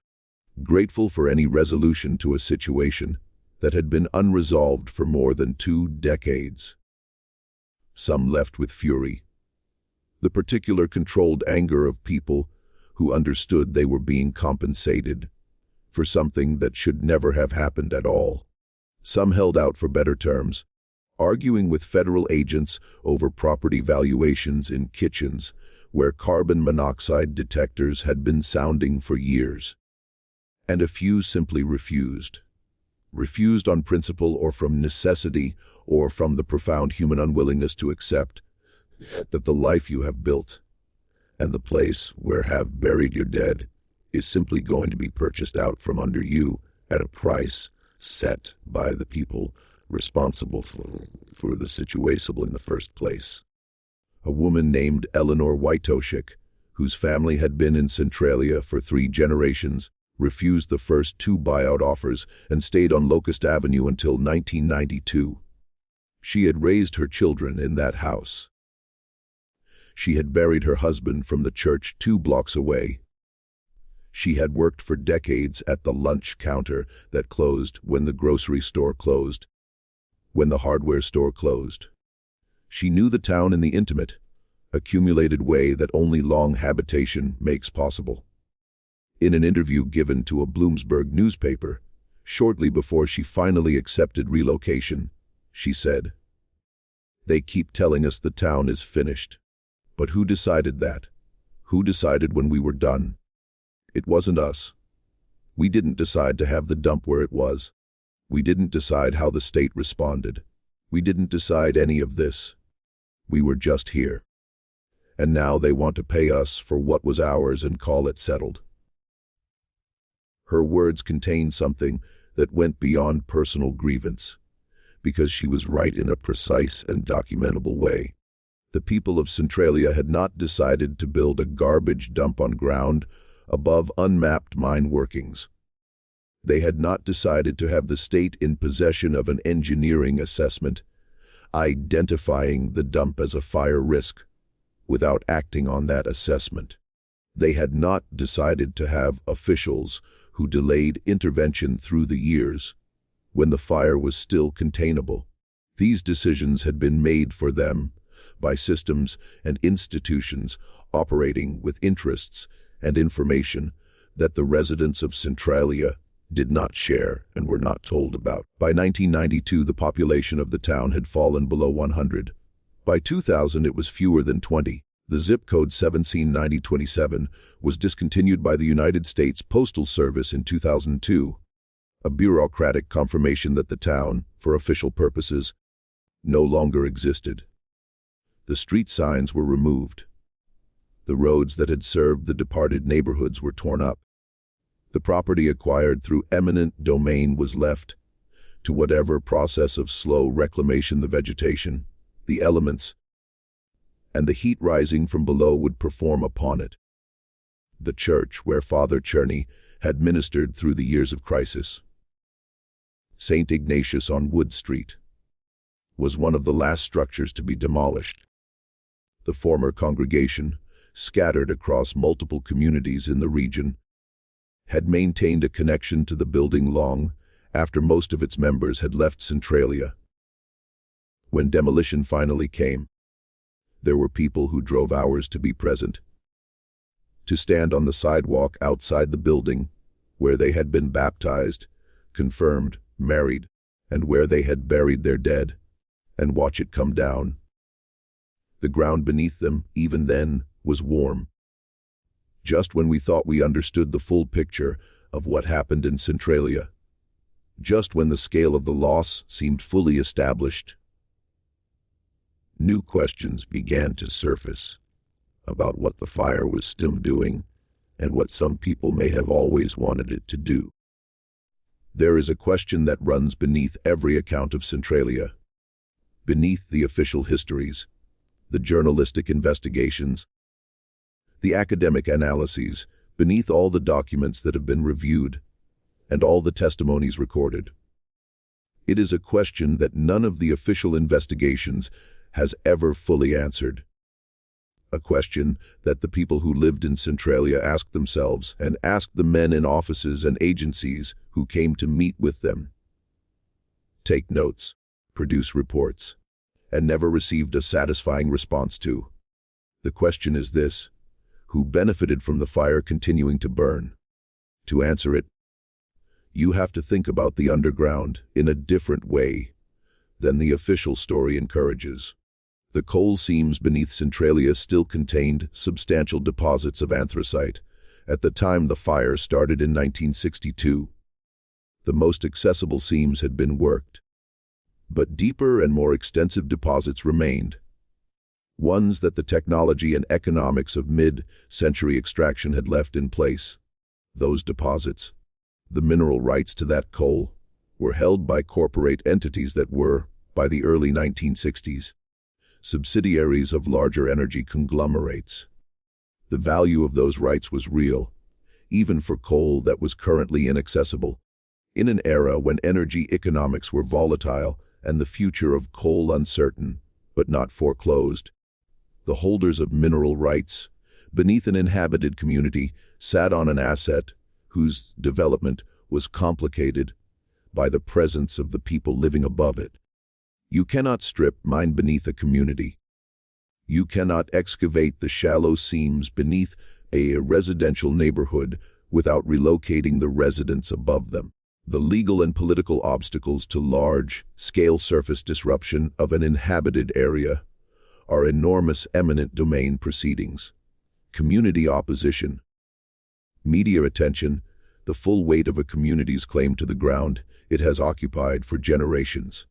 grateful for any resolution to a situation that had been unresolved for more than 2 decades. Some left with fury, the particular controlled anger of people who understood they were being compensated for something that should never have happened at all. Some held out for better terms, arguing with federal agents over property valuations in kitchens where carbon monoxide detectors had been sounding for years. And a few simply refused on principle or from necessity or from the profound human unwillingness to accept that the life you have built and the place where have buried your dead is simply going to be purchased out from under you at a price set by the people responsible for the situation in the first place. A woman named Eleanor Whitoshik, whose family had been in Centralia for 3 generations, refused the first 2 buyout offers and stayed on Locust Avenue until 1992. She had raised her children in that house. She had buried her husband from the church 2 blocks away. She had worked for decades at the lunch counter that closed when the grocery store closed, when the hardware store closed. She knew the town in the intimate, accumulated way that only long habitation makes possible. In an interview given to a Bloomsburg newspaper, shortly before she finally accepted relocation, she said, "They keep telling us the town is finished. But who decided that? Who decided when we were done? It wasn't us. We didn't decide to have the dump where it was. We didn't decide how the state responded. We didn't decide any of this. We were just here. And now they want to pay us for what was ours and call it settled." Her words contained something that went beyond personal grievance, because she was right in a precise and documentable way. The people of Centralia had not decided to build a garbage dump on ground above unmapped mine workings. They had not decided to have the state in possession of an engineering assessment, identifying the dump as a fire risk, without acting on that assessment. They had not decided to have officials who delayed intervention through the years, when the fire was still containable. These decisions had been made for them by systems and institutions operating with interests and information that the residents of Centralia did not share and were not told about. By 1992, the population of the town had fallen below 100. By 2000, it was fewer than 20. The zip code 179027 was discontinued by the United States Postal Service in 2002, a bureaucratic confirmation that the town, for official purposes, no longer existed. The street signs were removed. The roads that had served the departed neighborhoods were torn up. The property acquired through eminent domain was left to whatever process of slow reclamation the vegetation, the elements, and the heat rising from below would perform upon it. The church where Father Cherney had ministered through the years of crisis, St. Ignatius on Wood Street, was one of the last structures to be demolished. The former congregation, scattered across multiple communities in the region, had maintained a connection to the building long after most of its members had left Centralia. When demolition finally came, there were people who drove hours to be present, to stand on the sidewalk outside the building, where they had been baptized, confirmed, married, and where they had buried their dead, and watch it come down. The ground beneath them, even then, was warm. Just when we thought we understood the full picture of what happened in Centralia, just when the scale of the loss seemed fully established, new questions began to surface about what the fire was still doing and what some people may have always wanted it to do. There is a question that runs beneath every account of Centralia, beneath the official histories, the journalistic investigations, the academic analyses, beneath all the documents that have been reviewed and all the testimonies recorded. It is a question that none of the official investigations has ever fully answered. A question that the people who lived in Centralia asked themselves and asked the men in offices and agencies who came to meet with them, take notes, produce reports, and never received a satisfying response to. The question is this: who benefited from the fire continuing to burn? To answer it, you have to think about the underground in a different way than the official story encourages. The coal seams beneath Centralia still contained substantial deposits of anthracite at the time the fire started in 1962. The most accessible seams had been worked, but deeper and more extensive deposits remained, ones that the technology and economics of mid-century extraction had left in place. Those deposits, the mineral rights to that coal, were held by corporate entities that were, by the early 1960s, subsidiaries of larger energy conglomerates. The value of those rights was real, even for coal that was currently inaccessible. In an era when energy economics were volatile and the future of coal uncertain, but not foreclosed, the holders of mineral rights, beneath an inhabited community, sat on an asset whose development was complicated by the presence of the people living above it. You cannot strip mine beneath a community. You cannot excavate the shallow seams beneath a residential neighborhood without relocating the residents above them. The legal and political obstacles to large-scale surface disruption of an inhabited area are enormous eminent domain proceedings. Community opposition, media attention, the full weight of a community's claim to the ground it has occupied for generations.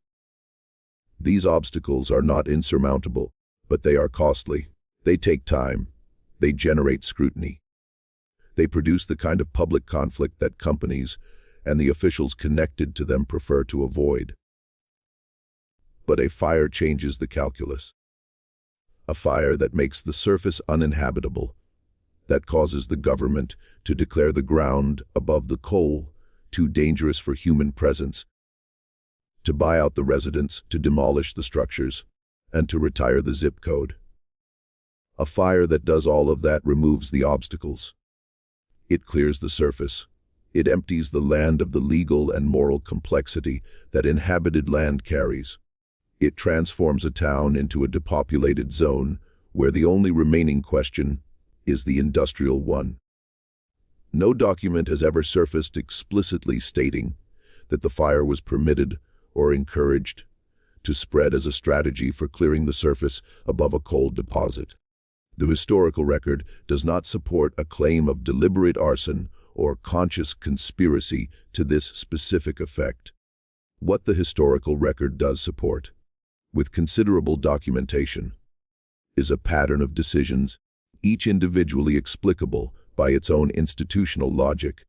These obstacles are not insurmountable, but they are costly. They take time. They generate scrutiny. They produce the kind of public conflict that companies and the officials connected to them prefer to avoid. But a fire changes the calculus. A fire that makes the surface uninhabitable, that causes the government to declare the ground above the coal too dangerous for human presence, to buy out the residents, to demolish the structures, and to retire the zip code. A fire that does all of that removes the obstacles. It clears the surface. It empties the land of the legal and moral complexity that inhabited land carries. It transforms a town into a depopulated zone where the only remaining question is the industrial one. No document has ever surfaced explicitly stating that the fire was permitted or encouraged to spread as a strategy for clearing the surface above a coal deposit. The historical record does not support a claim of deliberate arson or conscious conspiracy to this specific effect. What the historical record does support, with considerable documentation, is a pattern of decisions, each individually explicable by its own institutional logic,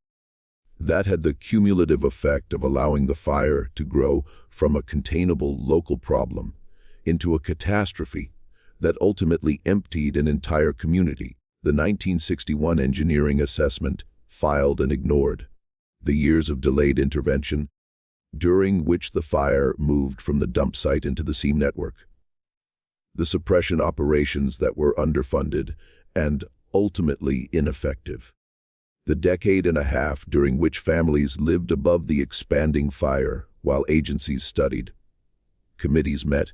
that had the cumulative effect of allowing the fire to grow from a containable local problem into a catastrophe that ultimately emptied an entire community. The 1961 engineering assessment, filed and ignored. The years of delayed intervention, during which the fire moved from the dump site into the seam network. The suppression operations that were underfunded and ultimately ineffective. The decade and a half during which families lived above the expanding fire while agencies studied, committees met,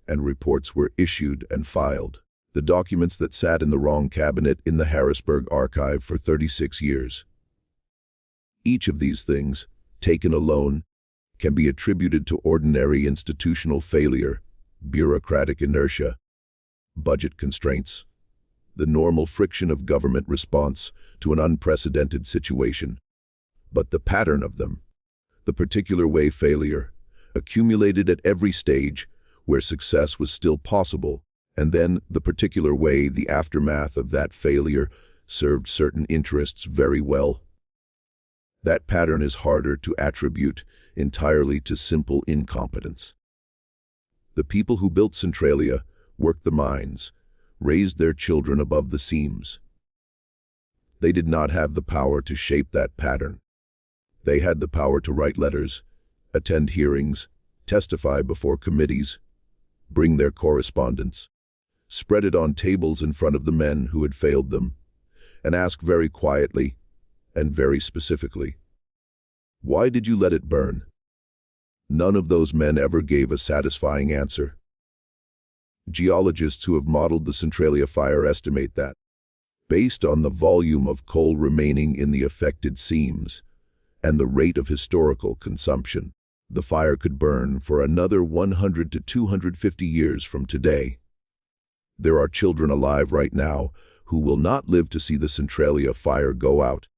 and reports were issued and filed. The documents that sat in the wrong cabinet in the Harrisburg archive for 36 years. Each of these things, taken alone, can be attributed to ordinary institutional failure, bureaucratic inertia, budget constraints, the normal friction of government response to an unprecedented situation. But the pattern of them, the particular way failure, accumulated at every stage where success was still possible, and then the particular way the aftermath of that failure served certain interests very well. That pattern is harder to attribute entirely to simple incompetence. The people who built Centralia worked the mines, raised their children above the seams. They did not have the power to shape that pattern. They had the power to write letters, attend hearings, testify before committees, bring their correspondence, spread it on tables in front of the men who had failed them, and ask very quietly and very specifically, "Why did you let it burn?" None of those men ever gave a satisfying answer. Geologists who have modeled the Centralia fire estimate that, based on the volume of coal remaining in the affected seams and the rate of historical consumption, the fire could burn for another 100 to 250 years from today. There are children alive right now who will not live to see the Centralia fire go out.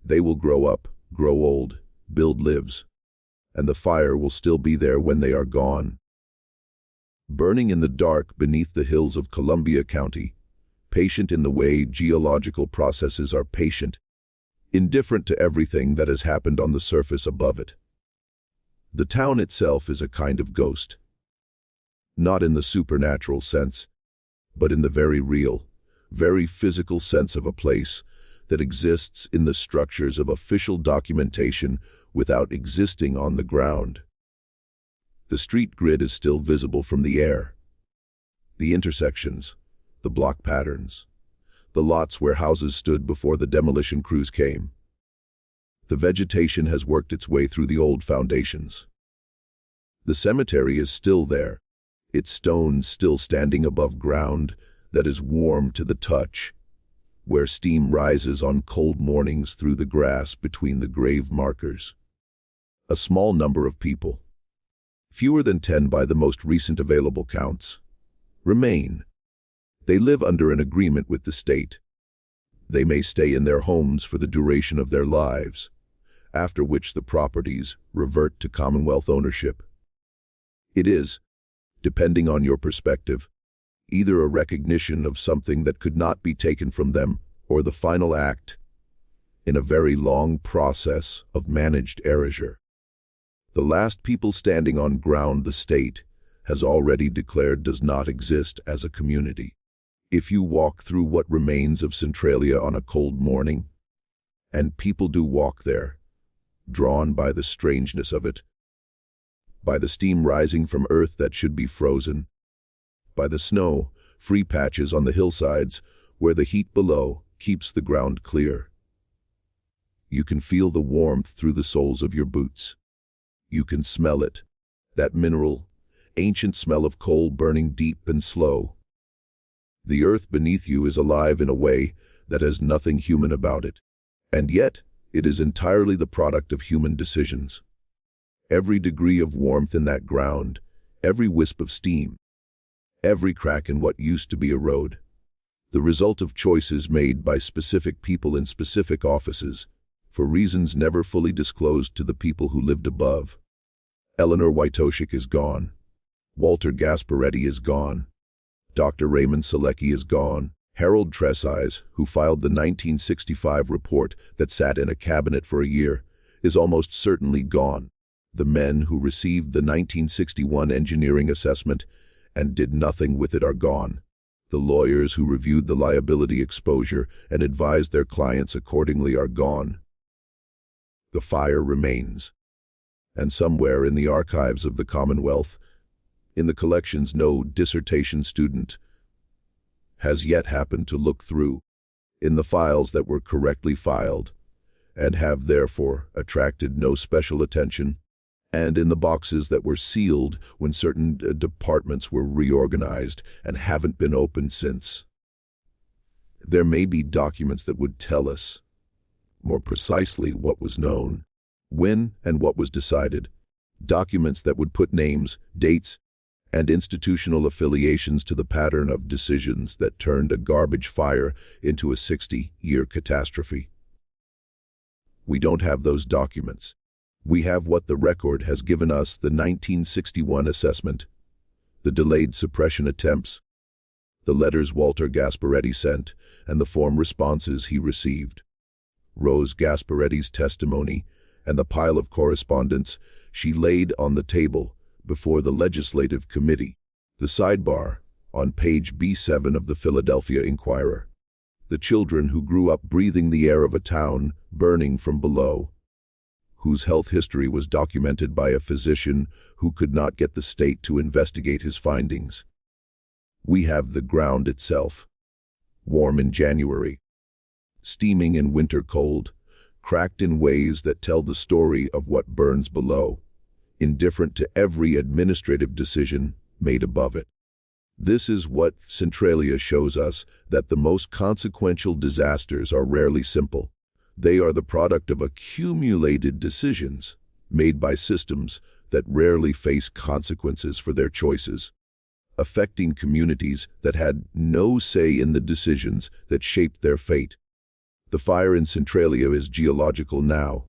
They will grow up, grow old, build lives, and the fire will still be there when they are gone. Burning in the dark beneath the hills of Columbia County, patient in the way geological processes are patient, indifferent to everything that has happened on the surface above it. The town itself is a kind of ghost. Not in the supernatural sense, but in the very real, very physical sense of a place that exists in the structures of official documentation without existing on the ground. The street grid is still visible from the air. The intersections, the block patterns, the lots where houses stood before the demolition crews came. The vegetation has worked its way through the old foundations. The cemetery is still there, its stones still standing above ground that is warm to the touch, where steam rises on cold mornings through the grass between the grave markers. A small number of people, fewer than 10 by the most recent available counts, remain. They live under an agreement with the state. They may stay in their homes for the duration of their lives, after which the properties revert to Commonwealth ownership. It is, depending on your perspective, either a recognition of something that could not be taken from them or the final act in a very long process of managed erasure. The last people standing on ground the state has already declared does not exist as a community. If you walk through what remains of Centralia on a cold morning, and people do walk there, drawn by the strangeness of it, by the steam rising from earth that should be frozen, by the snow-free patches on the hillsides where the heat below keeps the ground clear. You can feel the warmth through the soles of your boots. You can smell it, that mineral, ancient smell of coal burning deep and slow. The earth beneath you is alive in a way that has nothing human about it, and yet it is entirely the product of human decisions. Every degree of warmth in that ground, every wisp of steam, every crack in what used to be a road, the result of choices made by specific people in specific offices, for reasons never fully disclosed to the people who lived above. Eleanor Wojtosik is gone. Walter Gasparetti is gone. Dr. Raymond Selecki is gone. Harold Tresize, who filed the 1965 report that sat in a cabinet for a year, is almost certainly gone. The men who received the 1961 engineering assessment and did nothing with it are gone. The lawyers who reviewed the liability exposure and advised their clients accordingly are gone. The fire remains. And somewhere in the archives of the Commonwealth, in the collections no dissertation student has yet happened to look through, in the files that were correctly filed and have therefore attracted no special attention, and in the boxes that were sealed when certain departments were reorganized and haven't been opened since. There may be documents that would tell us more precisely what was known, when and what was decided, documents that would put names, dates, and institutional affiliations to the pattern of decisions that turned a garbage fire into a 60-year catastrophe. We don't have those documents. We have what the record has given us: the 1961 assessment, the delayed suppression attempts, the letters Walter Gasparetti sent, and the form responses he received, Rose Gasparetti's testimony, and the pile of correspondence she laid on the table before the Legislative Committee. The sidebar, on page B7 of the Philadelphia Inquirer. The children who grew up breathing the air of a town burning from below, whose health history was documented by a physician who could not get the state to investigate his findings. We have the ground itself, warm in January, steaming in winter cold, cracked in ways that tell the story of what burns below, indifferent to every administrative decision made above it. This is what Centralia shows us, that the most consequential disasters are rarely simple. They are the product of accumulated decisions made by systems that rarely face consequences for their choices, affecting communities that had no say in the decisions that shaped their fate. The fire in Centralia is geological now,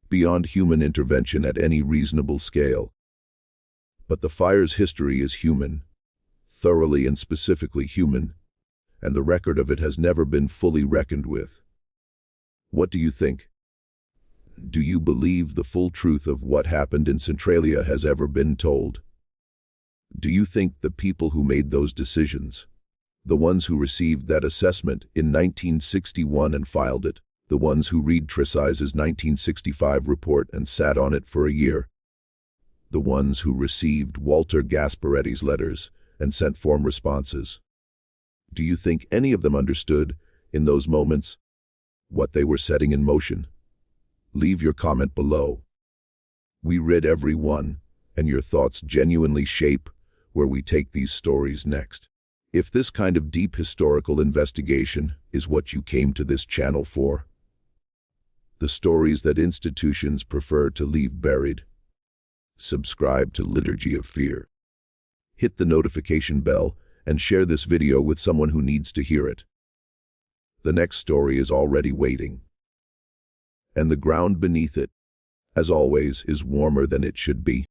beyond human intervention at any reasonable scale. But the fire's history is human, thoroughly and specifically human, and the record of it has never been fully reckoned with. What do you think? Do you believe the full truth of what happened in Centralia has ever been told? Do you think the people who made those decisions, the ones who received that assessment in 1961 and filed it, the ones who read Tresize's 1965 report and sat on it for a year, the ones who received Walter Gasparetti's letters and sent form responses, do you think any of them understood, in those moments, what they were setting in motion? Leave your comment below. We read every one, and your thoughts genuinely shape where we take these stories next. If this kind of deep historical investigation is what you came to this channel for, the stories that institutions prefer to leave buried, subscribe to Liturgy of Fear. Hit the notification bell and share this video with someone who needs to hear it. The next story is already waiting. And the ground beneath it, as always, is warmer than it should be.